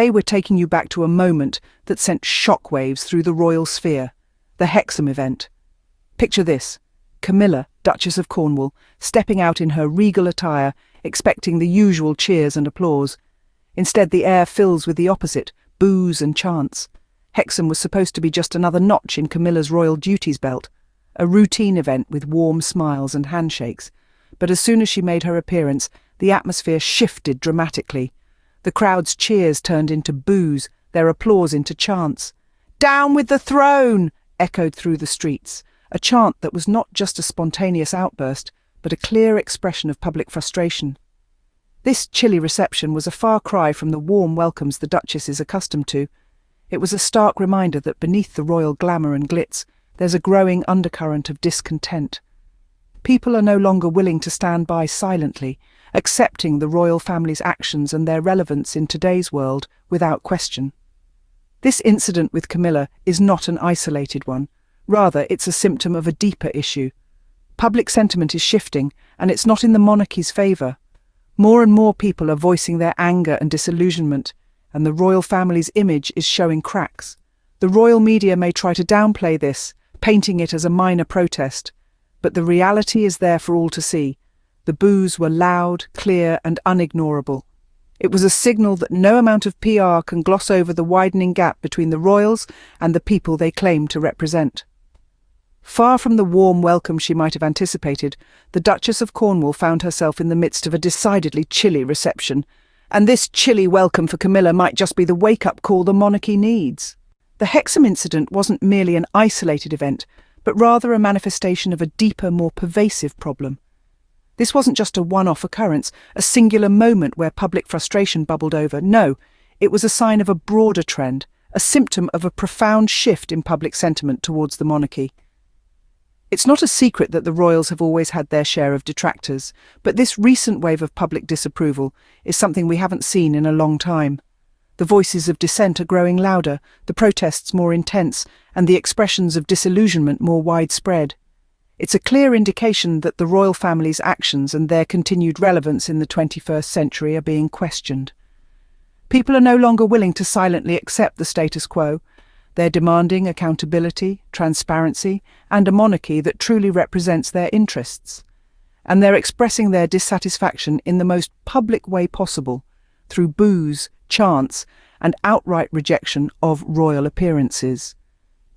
Today we're taking you back to a moment that sent shockwaves through the royal sphere, the Hexham event. Picture this: Camilla, Duchess of Cornwall, stepping out in her regal attire, expecting the usual cheers and applause. Instead, the air fills with the opposite, boos and chants. Hexham was supposed to be just another notch in Camilla's royal duties belt, a routine event with warm smiles and handshakes. But as soon as she made her appearance, the atmosphere shifted dramatically. The crowd's cheers turned into boos, their applause into chants. "Down with the throne!" echoed through the streets, a chant that was not just a spontaneous outburst, but a clear expression of public frustration. This chilly reception was a far cry from the warm welcomes the Duchess is accustomed to. It was a stark reminder that beneath the royal glamour and glitz, there's a growing undercurrent of discontent. People are no longer willing to stand by silently, accepting the royal family's actions and their relevance in today's world without question. This incident with Camilla is not an isolated one. Rather, it's a symptom of a deeper issue. Public sentiment is shifting, and it's not in the monarchy's favour. More and more people are voicing their anger and disillusionment, and the royal family's image is showing cracks. The royal media may try to downplay this, painting it as a minor protest, but the reality is there for all to see. The boos were loud, clear, and unignorable. It was a signal that no amount of PR can gloss over the widening gap between the royals and the people they claim to represent. Far from the warm welcome she might have anticipated, the Duchess of Cornwall found herself in the midst of a decidedly chilly reception, and this chilly welcome for Camilla might just be the wake-up call the monarchy needs. The Hexham incident wasn't merely an isolated event, but rather a manifestation of a deeper, more pervasive problem. This wasn't just a one-off occurrence, a singular moment where public frustration bubbled over. No, it was a sign of a broader trend, a symptom of a profound shift in public sentiment towards the monarchy. It's not a secret that the royals have always had their share of detractors, but this recent wave of public disapproval is something we haven't seen in a long time. The voices of dissent are growing louder, the protests more intense, and the expressions of disillusionment more widespread. It's a clear indication that the royal family's actions and their continued relevance in the 21st century are being questioned. People are no longer willing to silently accept the status quo. They're demanding accountability, transparency, and a monarchy that truly represents their interests. And they're expressing their dissatisfaction in the most public way possible, through boos, chants, and outright rejection of royal appearances.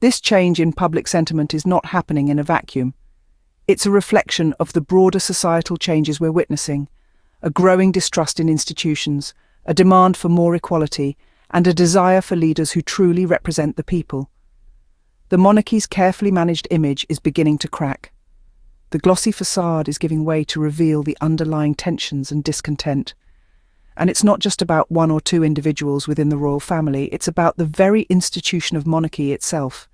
This change in public sentiment is not happening in a vacuum. It's a reflection of the broader societal changes we're witnessing, a growing distrust in institutions, a demand for more equality, and a desire for leaders who truly represent the people. The monarchy's carefully managed image is beginning to crack. The glossy facade is giving way to reveal the underlying tensions and discontent. And it's not just about one or two individuals within the royal family, it's about the very institution of monarchy itself.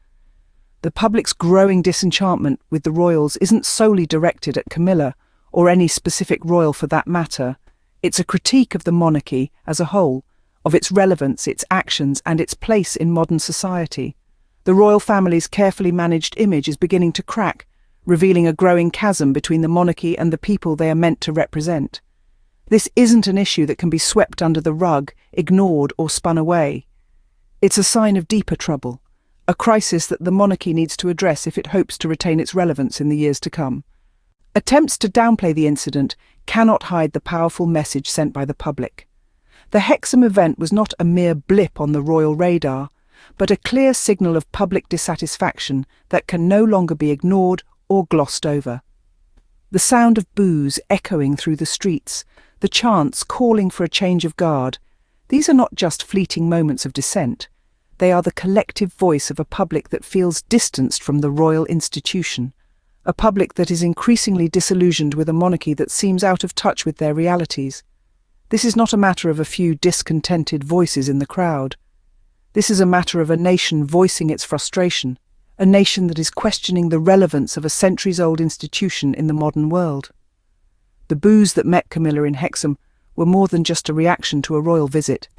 The public's growing disenchantment with the royals isn't solely directed at Camilla, or any specific royal for that matter. It's a critique of the monarchy as a whole, of its relevance, its actions, and its place in modern society. The royal family's carefully managed image is beginning to crack, revealing a growing chasm between the monarchy and the people they are meant to represent. This isn't an issue that can be swept under the rug, ignored, or spun away. It's a sign of deeper trouble, a crisis that the monarchy needs to address if it hopes to retain its relevance in the years to come. Attempts to downplay the incident cannot hide the powerful message sent by the public. The Hexham event was not a mere blip on the royal radar, but a clear signal of public dissatisfaction that can no longer be ignored or glossed over. The sound of boos echoing through the streets, the chants calling for a change of guard, these are not just fleeting moments of dissent. They are the collective voice of a public that feels distanced from the royal institution, a public that is increasingly disillusioned with a monarchy that seems out of touch with their realities. This is not a matter of a few discontented voices in the crowd. This is a matter of a nation voicing its frustration, a nation that is questioning the relevance of a centuries-old institution in the modern world. The boos that met Camilla in Hexham were more than just a reaction to a royal visit.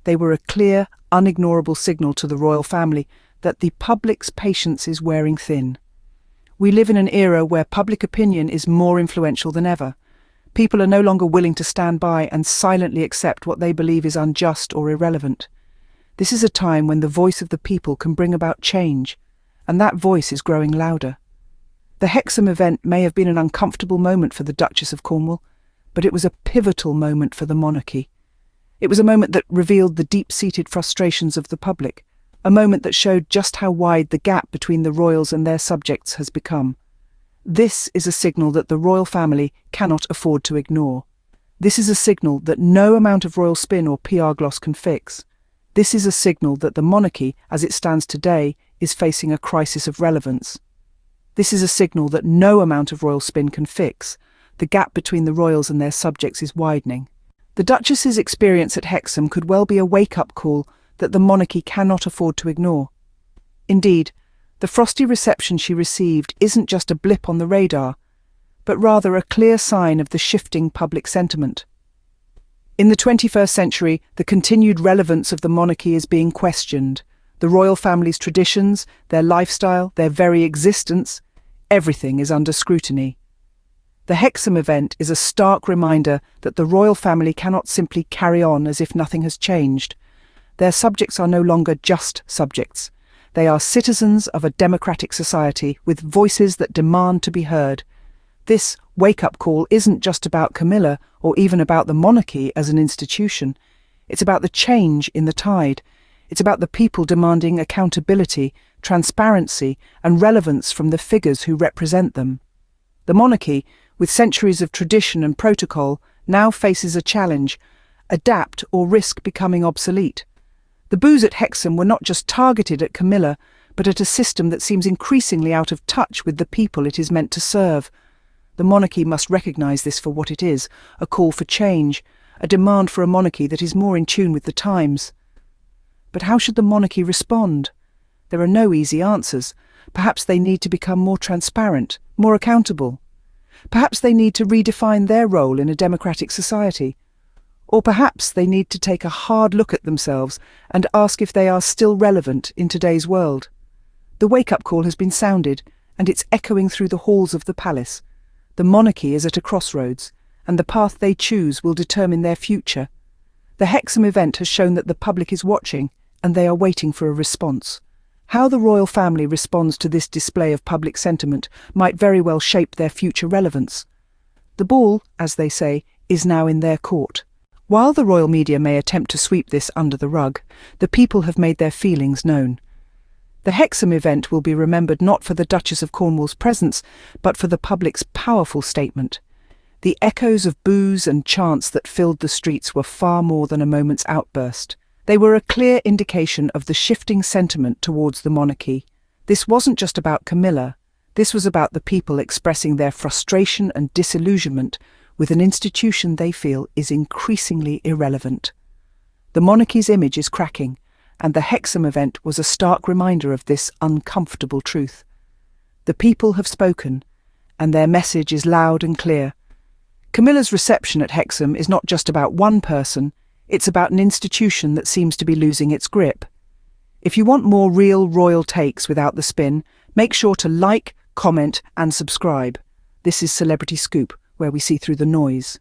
They were a clear, unignorable signal to the royal family that the public's patience is wearing thin. We live in an era where public opinion is more influential than ever. People are no longer willing to stand by and silently accept what they believe is unjust or irrelevant. This is a time when the voice of the people can bring about change, and that voice is growing louder. The Hexham event may have been an uncomfortable moment for the Duchess of Cornwall, but it was a pivotal moment for the monarchy. It was a moment that revealed the deep-seated frustrations of the public, a moment that showed just how wide the gap between the royals and their subjects has become. This is a signal that the royal family cannot afford to ignore. This is a signal that no amount of royal spin or PR gloss can fix. This is a signal that the monarchy, as it stands today, is facing a crisis of relevance. This is a signal that no amount of royal spin can fix. The gap between the royals and their subjects is widening. The Duchess's experience at Hexham could well be a wake-up call that the monarchy cannot afford to ignore. Indeed, the frosty reception she received isn't just a blip on the radar, but rather a clear sign of the shifting public sentiment. In the 21st century, the continued relevance of the monarchy is being questioned. The royal family's traditions, their lifestyle, their very existence, everything is under scrutiny. The Hexham event is a stark reminder that the royal family cannot simply carry on as if nothing has changed. Their subjects are no longer just subjects. They are citizens of a democratic society with voices that demand to be heard. This wake-up call isn't just about Camilla or even about the monarchy as an institution. It's about the change in the tide. It's about the people demanding accountability, transparency, and relevance from the figures who represent them. The monarchy, with centuries of tradition and protocol, now faces a challenge: adapt or risk becoming obsolete. The boos at Hexham were not just targeted at Camilla, but at a system that seems increasingly out of touch with the people it is meant to serve. The monarchy must recognise this for what it is, a call for change, a demand for a monarchy that is more in tune with the times. But how should the monarchy respond? There are no easy answers. Perhaps they need to become more transparent, more accountable. Perhaps they need to redefine their role in a democratic society. Or perhaps they need to take a hard look at themselves and ask if they are still relevant in today's world. The wake-up call has been sounded, and it's echoing through the halls of the palace. The monarchy is at a crossroads, and the path they choose will determine their future. The Hexham event has shown that the public is watching, and they are waiting for a response. How the royal family responds to this display of public sentiment might very well shape their future relevance. The ball, as they say, is now in their court. While the royal media may attempt to sweep this under the rug, the people have made their feelings known. The Hexham event will be remembered not for the Duchess of Cornwall's presence, but for the public's powerful statement. The echoes of boos and chants that filled the streets were far more than a moment's outburst. They were a clear indication of the shifting sentiment towards the monarchy. This wasn't just about Camilla. This was about the people expressing their frustration and disillusionment with an institution they feel is increasingly irrelevant. The monarchy's image is cracking, and the Hexham event was a stark reminder of this uncomfortable truth. The people have spoken, and their message is loud and clear. Camilla's reception at Hexham is not just about one person, it's about an institution that seems to be losing its grip. If you want more real royal takes without the spin, make sure to like, comment, and subscribe. This is Celebrity Scoop, where we see through the noise.